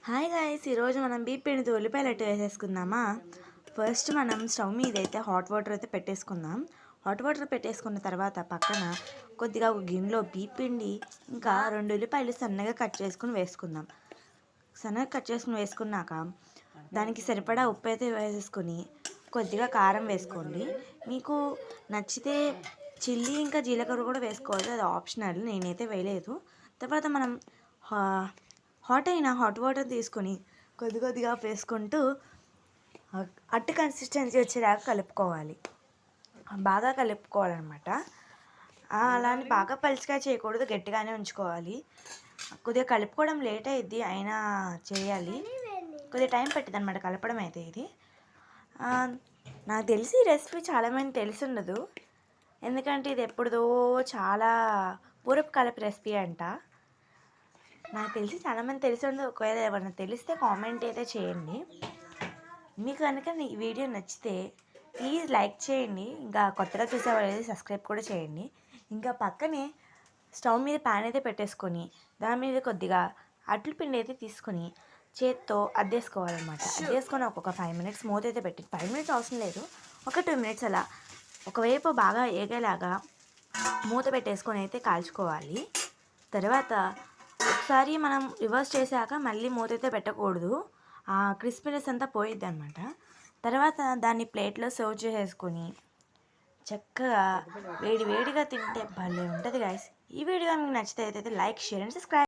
Hi guys, ఈరోజు మనం beep పిండితో ఉల్లిపాయలు అట్టు వేసేసుకుందామా. ఫస్ట్ మనం స్టవ్ మీద అయితే హాట్ వాటర్ అయితే పెట్టేసుకుందాం. హాట్ వాటర్ పెట్టేసుకున్న తర్వాత పక్కన కొద్దిగా ఒక గిన్నెలో బీప్ పిండి ఇంకా 2 ఉల్లిపాయలు సన్నగా కట్ చేసుకుని వేసుకుందాం. సన్నగా కట్ చేసుకుని వేసుకున్నాక దానికి సరిపడా ఉప్పు అయితే వేసేసుకొని కొద్దిగా కారం వేసుకోండి. మీకు నచ్చితే చిల్లీ ఇంకా జీలకర్ర కూడా వేసుకోవాలి, అది ఆప్షనల్, నేనైతే వేయలేదు. తర్వాత మనం హాట్ వాటర్ తీసుకొని కొద్దిగా వేసుకుంటూ అట్టు కన్సిస్టెన్సీ వచ్చేదాకా కలుపుకోవాలి. బాగా కలుపుకోవాలన్నమాట. అలానే బాగా పలుచగా చేయకూడదు, గట్టిగానే ఉంచుకోవాలి. కొద్దిగా కలుపుకోవడం లేట్ అయ్యిద్ది, అయినా చేయాలి. కొద్దిగా టైం పట్టింది అనమాట కలపడం అయితే. ఇది నాకు తెలిసి ఈ రెసిపీ చాలామంది తెలిసి ఉండదు, ఎందుకంటే ఇది ఎప్పుడుదో చాలా పూర్వపు కాలపు రెసిపీ అంట. నాకు తెలిసి చాలామంది తెలిసి ఉండదు. ఒకవేళ ఎవరైనా తెలిస్తే కామెంట్ అయితే చేయండి. మీకు కనుక ఈ వీడియో నచ్చితే ప్లీజ్ లైక్ చేయండి. ఇంకా కొత్తగా చూసేవాళ్ళు సబ్స్క్రైబ్ కూడా చేయండి. ఇంకా పక్కనే స్టవ్ మీద ప్యాన్ అయితే పెట్టేసుకొని దాని మీద కొద్దిగా అట్ల పిండి అయితే తీసుకొని చేత్తో అద్దేసుకోవాలన్నమాట. అద్దేసుకొని ఒక 5 మినిట్స్ మూత అయితే పెట్టి, 5 మినిట్స్ అవసరం లేదు, ఒక 2 మినిట్స్ అలా ఒకవైపు బాగా ఏగేలాగా మూత పెట్టేసుకొని అయితే కాల్చుకోవాలి. తర్వాత ఒకసారి మనం రివర్స్ చేశాక మళ్ళీ మూత అయితే పెట్టకూడదు, ఆ క్రిస్పీనెస్ అంతా పోయిద్ది అనమాట. తర్వాత దాన్ని ప్లేట్లో సర్వ్ చేసేసుకొని చక్కగా వేడిగా తింటే భలే ఉంటుంది గాయస్. ఈ వీడియో మీకు నచ్చితే అయితే లైక్, షేర్ అండ్ సబ్స్క్రైబ్.